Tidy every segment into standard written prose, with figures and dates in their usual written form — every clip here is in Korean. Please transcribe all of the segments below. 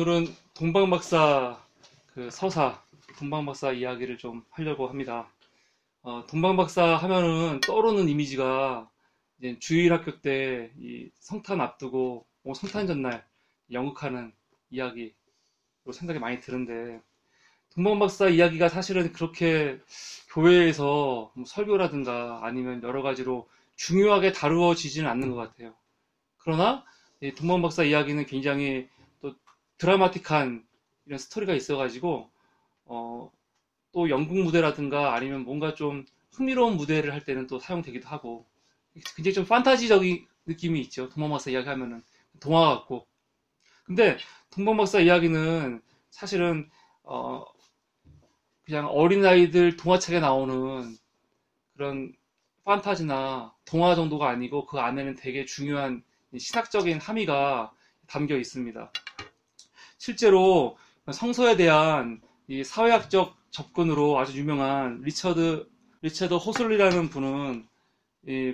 오늘은 동방박사 서사, 동방박사 이야기를 좀 하려고 합니다. 동방박사 하면은 떠오르는 이미지가 이제 주일 합격 때 이 성탄 앞두고 성탄 전날 연극하는 이야기로 생각이 많이 드는데, 동방박사 이야기가 사실은 그렇게 교회에서 뭐 설교라든가 아니면 여러 가지로 중요하게 다루어지지는 않는 것 같아요. 그러나 이 동방박사 이야기는 굉장히 또 드라마틱한 이런 스토리가 있어가지고 또 연극 무대라든가 아니면 뭔가 좀 흥미로운 무대를 할 때는 또 사용되기도 하고, 굉장히 좀 판타지적인 느낌이 있죠. 동방박사 이야기 하면은 동화 같고. 근데 동방박사 이야기는 사실은 그냥 어린아이들 동화책에 나오는 그런 판타지나 동화 정도가 아니고, 그 안에는 되게 중요한 신학적인 함의가 담겨 있습니다. 실제로 성서에 대한 이 사회학적 접근으로 아주 유명한 리처드 호슬리라는 분은 이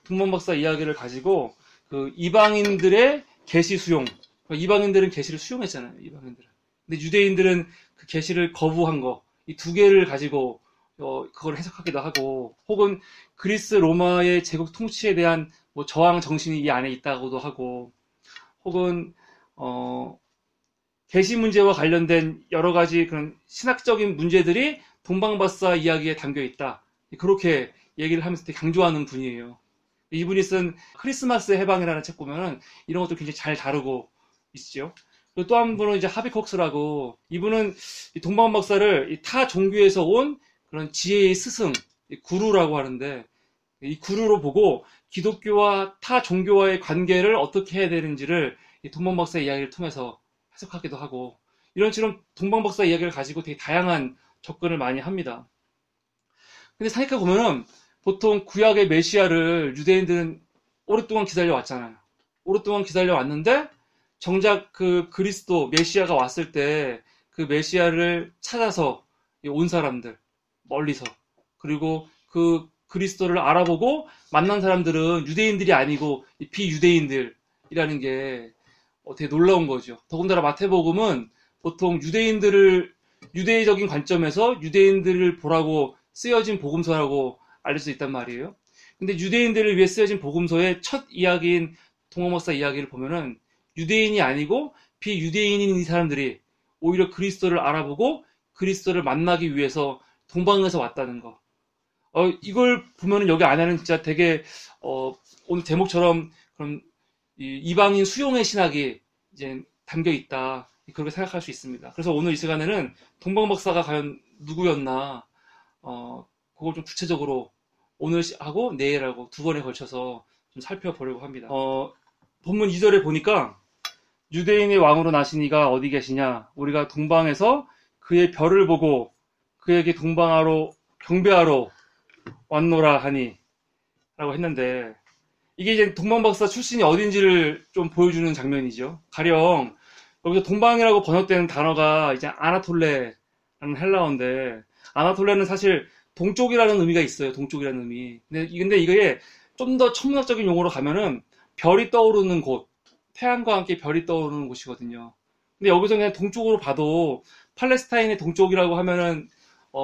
동방박사 이야기를 가지고 그 이방인들의 계시 수용, 이방인들은 계시를 수용했잖아요. 이방인들은. 근데 유대인들은 그 계시를 거부한 거, 이 두 개를 가지고 그걸 해석하기도 하고, 혹은 그리스 로마의 제국 통치에 대한 뭐 저항 정신이 이 안에 있다고도 하고, 혹은 계시 문제와 관련된 여러 가지 그런 신학적인 문제들이 동방박사 이야기에 담겨 있다, 그렇게 얘기를 하면서 되게 강조하는 분이에요. 이분이 쓴 크리스마스 해방이라는 책 보면은 이런 것도 굉장히 잘 다루고 있죠. 그리고 또 한 분은 이제 하비콕스라고, 이분은 이 동방박사를 이 타 종교에서 온 그런 지혜의 스승, 구루라고 하는데, 이 구루로 보고 기독교와 타 종교와의 관계를 어떻게 해야 되는지를 이 동방박사 이야기를 통해서 해석하기도 하고, 이런처럼 동방박사 이야기를 가지고 되게 다양한 접근을 많이 합니다. 근데 생각해 보면은 보통 구약의 메시아를 유대인들은 오랫동안 기다려왔잖아요. 오랫동안 기다려왔는데, 정작 그 그리스도 메시아가 왔을 때 그 메시아를 찾아서 온 사람들, 멀리서, 그리고 그 그리스도를 알아보고 만난 사람들은 유대인들이 아니고 비유대인들이라는 게 되게 놀라운 거죠. 더군다나 마태복음은 보통 유대적인 관점에서 유대인들을 보라고 쓰여진 복음서라고 알려져 있단 말이에요. 근데 유대인들을 위해 쓰여진 복음서의 첫 이야기인 동방박사 이야기를 보면은 유대인이 아니고 비유대인인 이 사람들이 오히려 그리스도를 알아보고 그리스도를 만나기 위해서 동방에서 왔다는 거. 이걸 보면은 여기 안에는 진짜 되게 오늘 제목처럼 그런 이방인 수용의 신학이 이제 담겨 있다, 그렇게 생각할 수 있습니다. 그래서 오늘 이 시간에는 동방박사가 과연 누구였나, 그걸 좀 구체적으로 오늘 하고 내일하고 두 번에 걸쳐서 좀 살펴보려고 합니다. 본문 2절에 보니까 유대인의 왕으로 나신 이가 어디 계시냐, 우리가 동방에서 그의 별을 보고 그에게 동방하러 경배하러 왔노라 하니 라고 했는데, 이게 이제 동방박사 출신이 어딘지를 좀 보여주는 장면이죠. 가령 여기서 동방이라고 번역되는 단어가 이제 아나톨레라는 헬라어인데, 아나톨레는 사실 동쪽이라는 의미가 있어요. 동쪽이라는 의미. 근데 이게 좀 더 천문학적인 용어로 가면은 별이 떠오르는 곳, 태양과 함께 별이 떠오르는 곳이거든요. 근데 여기서 그냥 동쪽으로 봐도 팔레스타인의 동쪽이라고 하면은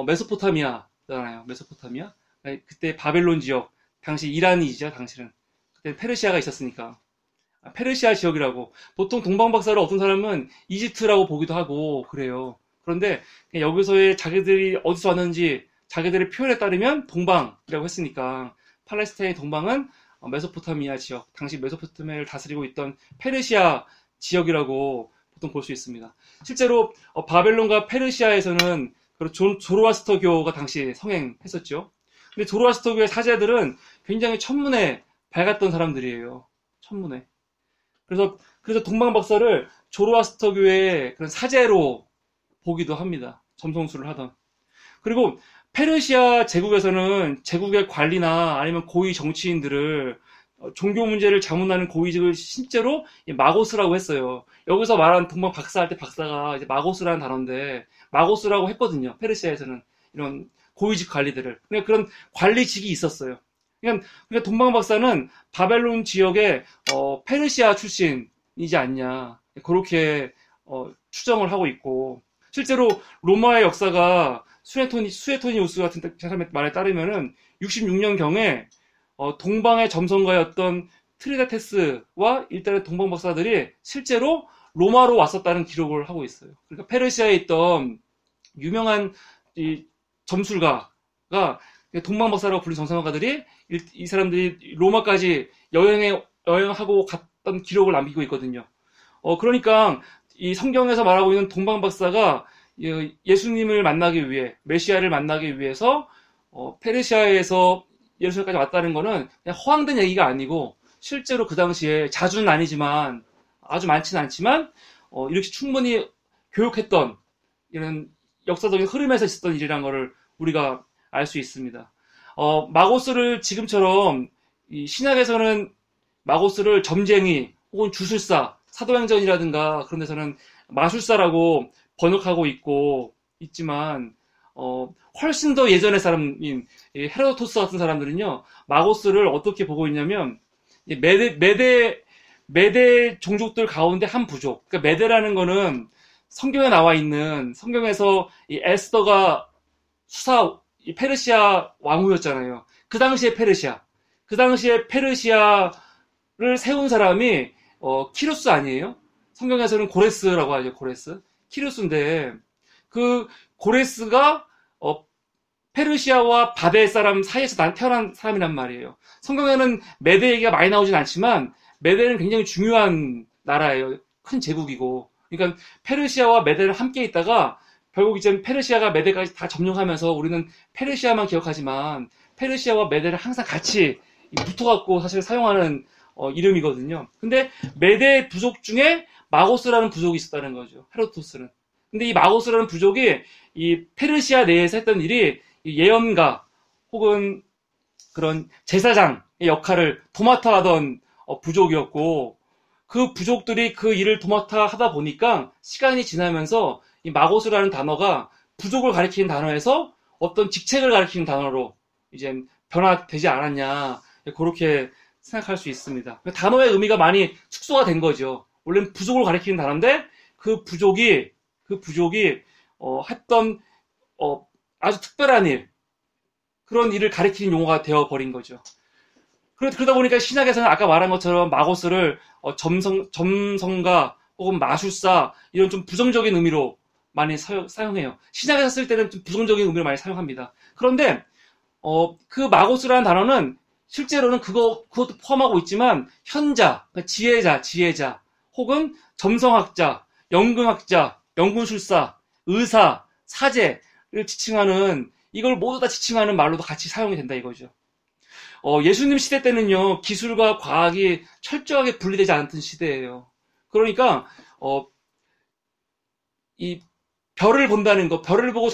메소포타미아잖아요. 메소포타미아. 그때 바벨론 지역, 당시 이란이죠. 당시는 그때 페르시아가 있었으니까 페르시아 지역이라고. 보통 동방박사를 어떤 사람은 이집트라고 보기도 하고 그래요. 그런데 여기서의 자기들이 어디서 왔는지 자기들의 표현에 따르면 동방이라고 했으니까, 팔레스타인의 동방은 메소포타미아 지역, 당시 메소포타미아를 다스리고 있던 페르시아 지역이라고 보통 볼 수 있습니다. 실제로 바벨론과 페르시아에서는 조로아스터교가 당시 성행했었죠. 근데 조로아스터교의 사제들은 굉장히 천문에 밝았던 사람들이에요. 천문에. 그래서 동방박사를 조로아스터교의 그런 사제로 보기도 합니다. 점성술을 하던. 그리고 페르시아 제국에서는 제국의 관리나 아니면 고위 정치인들을 종교 문제를 자문하는 고위직을 실제로 마고스라고 했어요. 여기서 말한 동방박사 할 때 박사가 이제 마고스라는 단어인데, 마고스라고 했거든요. 페르시아에서는 이런 고위직 관리들을. 그러니까 그런 관리직이 있었어요. 그러니까 동방박사는 바벨론 지역의 페르시아 출신이지 않냐, 그렇게 추정을 하고 있고, 실제로 로마의 역사가 수에토니우스 같은 사람의 말에 따르면은 66년경에 동방의 점성가였던 트리다테스와 일단의 동방 박사들이 실제로 로마로 왔었다는 기록을 하고 있어요. 그러니까 페르시아에 있던 유명한 이 점술가가 동방 박사라고 불린 정상가들이 이 사람들이 로마까지 여행하고 갔던 기록을 남기고 있거든요. 그러니까 이 성경에서 말하고 있는 동방 박사가 예수님을 만나기 위해, 메시아를 만나기 위해서 페르시아에서 예루살렘까지 왔다는 거는 그냥 허황된 얘기가 아니고, 실제로 그 당시에 자주는 아니지만, 아주 많지는 않지만 이렇게 충분히 교육했던 이런 역사적인 흐름에서 있었던 일이라는 것을 우리가 알 수 있습니다. 마고스를 지금처럼 이 신약에서는 마고스를 점쟁이 혹은 주술사, 사도행전이라든가 그런 데서는 마술사라고 번역하고 있지만 훨씬 더 예전의 사람인 헤로도토스 같은 사람들은요, 마고스를 어떻게 보고 있냐면 메대 종족들 가운데 한 부족. 그러니까 메대라는 거는 성경에 나와 있는, 성경에서 이 에스더가 이 페르시아 왕후였잖아요. 그 당시에 페르시아를 세운 사람이 키루스 아니에요? 성경에서는 고레스라고 하죠. 고레스. 키루스인데 그 고레스가 페르시아와 바벨 사람 사이에서 태어난 사람이란 말이에요. 성경에는 메대 얘기가 많이 나오진 않지만 메대는 굉장히 중요한 나라예요. 큰 제국이고. 그러니까 페르시아와 메대를 함께 있다가 결국 이제 페르시아가 메대까지 다 점령하면서 우리는 페르시아만 기억하지만 페르시아와 메대를 항상 같이 붙어갖고 사실 사용하는 이름이거든요. 근데 메대 부족 중에 마고스라는 부족이 있었다는 거죠. 헤로도토스는. 근데 이 마고스라는 부족이 이 페르시아 내에서 했던 일이 예언가 혹은 그런 제사장의 역할을 도맡아 하던 부족이었고, 그 부족들이 그 일을 도맡아 하다 보니까 시간이 지나면서 이 마고스라는 단어가 부족을 가리키는 단어에서 어떤 직책을 가리키는 단어로 이제 변화되지 않았냐, 그렇게 생각할 수 있습니다. 단어의 의미가 많이 축소가 된 거죠. 원래는 부족을 가리키는 단어인데 그 부족이 했던 아주 특별한 일, 그런 일을 가리키는 용어가 되어버린 거죠. 그러다 보니까 신약에서는 아까 말한 것처럼 마고스를 점성가 혹은 마술사, 이런 좀 부정적인 의미로 많이 사용해요. 신약에서 쓸 때는 좀 부정적인 의미로 많이 사용합니다. 그런데 그 마고스라는 단어는 실제로는 그것도 포함하고 있지만 현자, 그러니까 지혜자 혹은 점성학자, 연금학자, 연gun술사, 의사, 사제를 지칭하는, 이걸 모두 다 지칭하는 말로도 같이 사용이 된다 이거죠. 예수님 시대 때는요, 기술과 과학이 철저하게 분리되지 않던 시대예요. 그러니까 이 별을 본다는 거, 별을 보고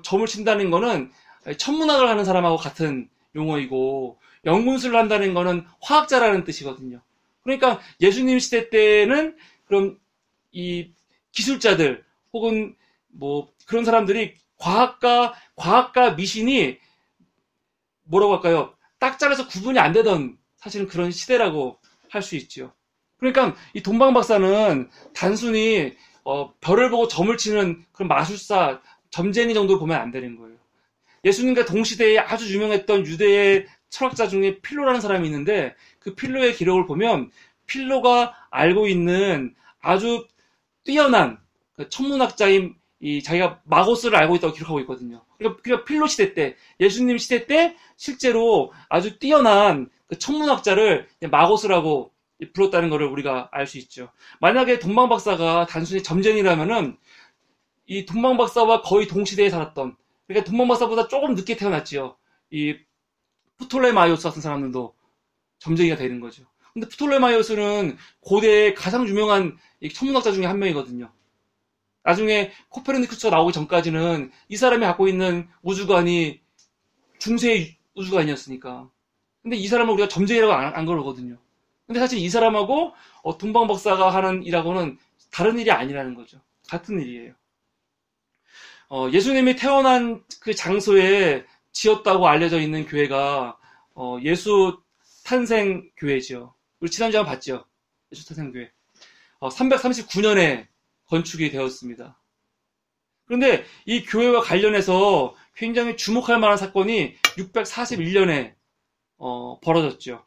점을 친다는 거는 천문학을 하는 사람하고 같은 용어이고, 연gun술을 한다는 거는 화학자라는 뜻이거든요. 그러니까 예수님 시대 때는 그럼 이 기술자들 혹은 뭐 그런 사람들이 과학과 미신이 뭐라고 할까요? 딱 잘라서 구분이 안 되던 사실은 그런 시대라고 할 수 있죠. 그러니까 이 동방 박사는 단순히 별을 보고 점을 치는 그런 마술사, 점쟁이 정도로 보면 안 되는 거예요. 예수님과 동시대에 아주 유명했던 유대의 철학자 중에 필로라는 사람이 있는데, 그 필로의 기록을 보면 필로가 알고 있는 아주 뛰어난 천문학자인 자기가 마고스를 알고 있다고 기록하고 있거든요. 그러니까 필로 시대 때, 예수님 시대 때 실제로 아주 뛰어난 그 천문학자를 마고스라고 불렀다는 것을 우리가 알 수 있죠. 만약에 동방 박사가 단순히 점쟁이라면은 이 동방 박사와 거의 동시대에 살았던, 그러니까 동방 박사보다 조금 늦게 태어났지요. 이 프톨레마이오스 같은 사람들도 점쟁이가 되는 거죠. 근데 프톨레마이오스는 고대의 가장 유명한 천문학자 중에 한 명이거든요. 나중에 코페르니쿠스가 나오기 전까지는 이 사람이 갖고 있는 우주관이 중세의 우주관이었으니까. 근데 이 사람을 우리가 점쟁이라고 안 그러거든요. 근데 사실 이 사람하고 동방 박사가 하는 일하고는 다른 일이 아니라는 거죠. 같은 일이에요. 예수님이 태어난 그 장소에 지었다고 알려져 있는 교회가 예수 탄생 교회죠. 우리 지난주에 한번 봤죠. 예수 탄생 교회. 339년에 건축이 되었습니다. 그런데 이 교회와 관련해서 굉장히 주목할 만한 사건이 641년에 벌어졌죠.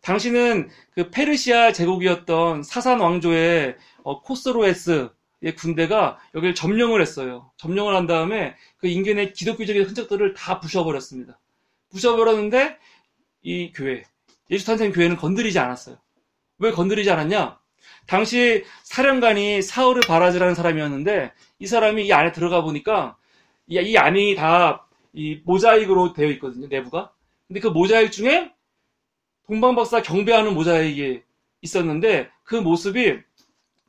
당시는 그 페르시아 제국이었던 사산 왕조의 코스로에스의 군대가 여기를 점령을 했어요. 점령을 한 다음에 그 인근의 기독교적인 흔적들을 다 부셔버렸습니다. 부셔버렸는데 이 교회, 예수 탄생 교회는 건드리지 않았어요. 왜 건드리지 않았냐? 당시 사령관이 사우르 바라즈라는 사람이었는데 이 사람이 이 안에 들어가 보니까 이 안이 다 이 모자익으로 되어 있거든요, 내부가. 근데 그 모자익 중에 동방박사 경배하는 모자익이 있었는데 그 모습이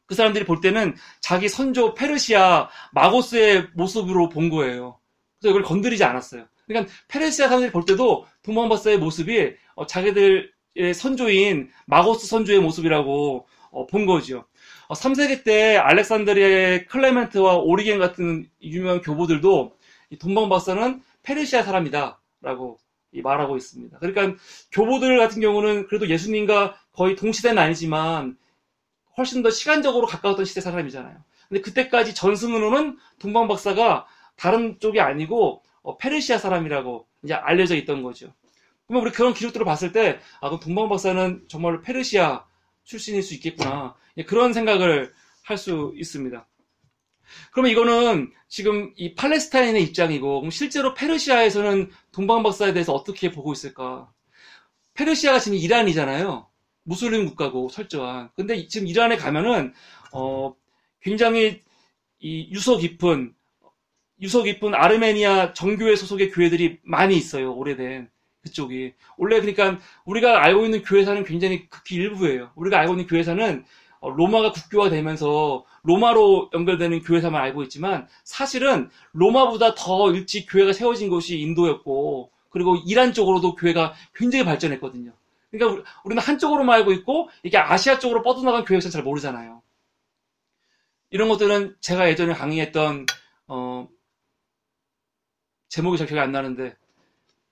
그 사람들이 볼 때는 자기 선조 페르시아 마고스의 모습으로 본 거예요. 그래서 이걸 건드리지 않았어요. 그러니까 페르시아 사람들이 볼 때도 동방박사의 모습이 자기들의 선조인 마고스 선조의 모습이라고 본 거죠. 3세기 때 알렉산드리아의 클레멘트와 오리겐 같은 유명한 교보들도 이 동방박사는 페르시아 사람이다라고 말하고 있습니다. 그러니까 교보들 같은 경우는 그래도 예수님과 거의 동시대는 아니지만 훨씬 더 시간적으로 가까웠던 시대 사람이잖아요. 근데 그때까지 전승으로는 동방박사가 다른 쪽이 아니고 페르시아 사람이라고 이제 알려져 있던 거죠. 그러면 우리 그런 기록들을 봤을 때 그럼 동방박사는 정말로 페르시아 출신일 수 있겠구나, 그런 생각을 할 수 있습니다. 그러면 이거는 지금 이 팔레스타인의 입장이고, 그럼 실제로 페르시아에서는 동방박사에 대해서 어떻게 보고 있을까? 페르시아가 지금 이란이잖아요. 무슬림 국가고 철저한. 근데 지금 이란에 가면은 굉장히 이 유서 깊은 아르메니아 정교회 소속의 교회들이 많이 있어요. 오래된 그쪽이. 원래 그러니까 우리가 알고 있는 교회사는 굉장히 극히 일부예요. 우리가 알고 있는 교회사는 로마가 국교화 되면서 로마로 연결되는 교회사만 알고 있지만 사실은 로마보다 더 일찍 교회가 세워진 곳이 인도였고, 그리고 이란 쪽으로도 교회가 굉장히 발전했거든요. 그러니까 우리는 한쪽으로만 알고 있고 이게 아시아 쪽으로 뻗어나간 교회는 잘 모르잖아요. 이런 것들은 제가 예전에 강의했던 제목이 잘 기억이 안 나는데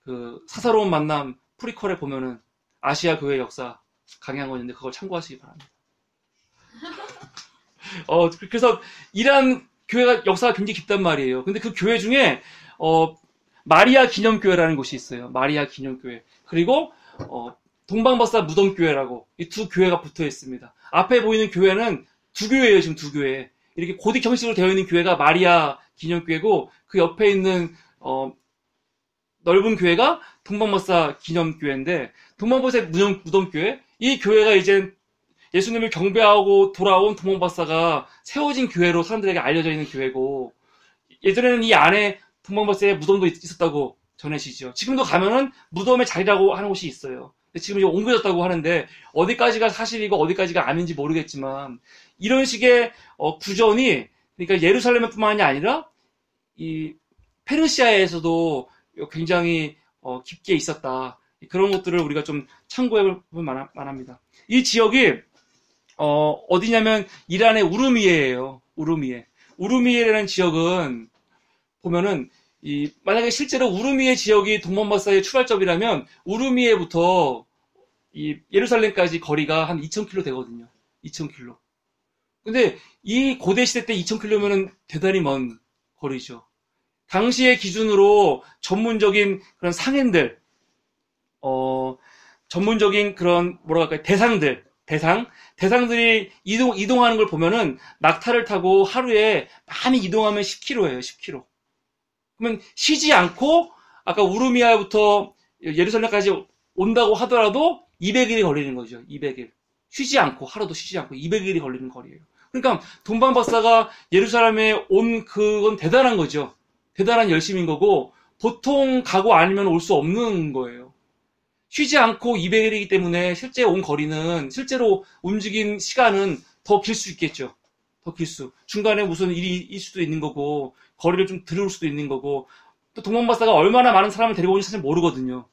그 사사로운 만남 프리퀄에 보면은 아시아 교회 역사 강의한 거 있는데 그걸 참고하시기 바랍니다. 그래서 이란 교회가 역사가 굉장히 깊단 말이에요. 근데 그 교회 중에 마리아 기념교회라는 곳이 있어요. 마리아 기념교회. 그리고 동방박사 무덤교회라고 이 두 교회가 붙어 있습니다. 앞에 보이는 교회는 두 교회예요. 지금 두 교회. 이렇게 고딕 형식으로 되어 있는 교회가 마리아 기념교회고, 그 옆에 있는 넓은 교회가 동방박사 기념교회인데, 동방박사 무덤교회, 이 교회가 이제 예수님을 경배하고 돌아온 동방박사가 세워진 교회로 사람들에게 알려져 있는 교회고, 예전에는 이 안에 동방박사의 무덤도 있었다고 전해지죠. 지금도 가면은 무덤의 자리라고 하는 곳이 있어요. 지금 이제 옮겨졌다고 하는데 어디까지가 사실이고 어디까지가 아닌지 모르겠지만, 이런 식의 구전이, 그러니까 예루살렘뿐만이 아니라 이 페르시아에서도 굉장히 깊게 있었다. 그런 것들을 우리가 좀 참고해 볼 만합니다. 이 지역이 어디냐면 이란의 우르미에예요. 우르미에라는 지역은 보면은 만약에 실제로 우르미에 지역이 동방박사의 출발점이라면 우르미에부터 이 예루살렘까지 거리가 한 2,000km 되거든요. 2,000km. 근데 이 고대 시대 때 2,000km면은 대단히 먼 거리죠. 당시의 기준으로 전문적인 그런 상인들, 전문적인 그런 뭐라고 할까요? 대상들이 이동하는 걸 보면은 낙타를 타고 하루에 많이 이동하면 10km예요. 10km. 그러면 쉬지 않고 아까 우르미아부터 예루살렘까지 온다고 하더라도 200일이 걸리는 거죠. 200일. 하루도 쉬지 않고 200일이 걸리는 거리예요. 그러니까 동방박사가 예루살렘에 온 그건 대단한 거죠. 대단한 열심인 거고, 보통 각오 아니면 올 수 없는 거예요. 쉬지 않고 200일이기 때문에 실제 온 거리는, 실제로 움직인 시간은 더 길 수 있겠죠. 더 길 수. 중간에 무슨 일이 있을 수도 있는 거고, 거리를 좀 들을 수도 있는 거고, 또 동방박사가 얼마나 많은 사람을 데리고 오는지 사실 모르거든요.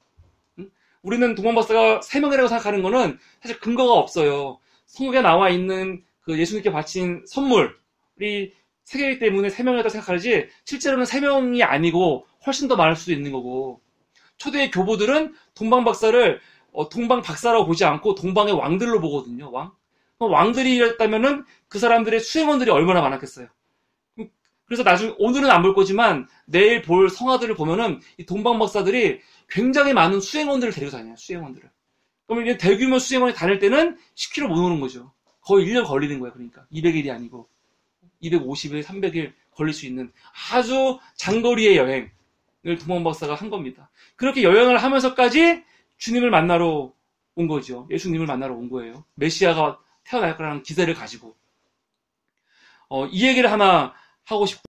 응? 우리는 동방박사가 3명이라고 생각하는 거는 사실 근거가 없어요. 성경에 나와 있는 그 예수님께 바친 선물이 3개이기 때문에 3명이라고 생각하지, 실제로는 3명이 아니고 훨씬 더 많을 수도 있는 거고, 초대의 교보들은 동방박사를 동방박사라고 보지 않고 동방의 왕들로 보거든요. 왕. 왕들이 이랬다면은 그 사람들의 수행원들이 얼마나 많았겠어요. 그래서 나중에, 오늘은 안 볼 거지만 내일 볼 성화들을 보면은 이 동방박사들이 굉장히 많은 수행원들을 데리고 다녀요. 수행원들을. 그러면 이게 대규모 수행원이 다닐 때는 10km 못 오는 거죠. 거의 1년 걸리는 거야. 그러니까 200일이 아니고 250일, 300일 걸릴 수 있는 아주 장거리의 여행을 동방박사가 한 겁니다. 그렇게 여행을 하면서까지 주님을 만나러 온 거죠. 예수님을 만나러 온 거예요. 메시아가 태어날 거라는 기대를 가지고. 이 얘기를 하나 하고 싶어요.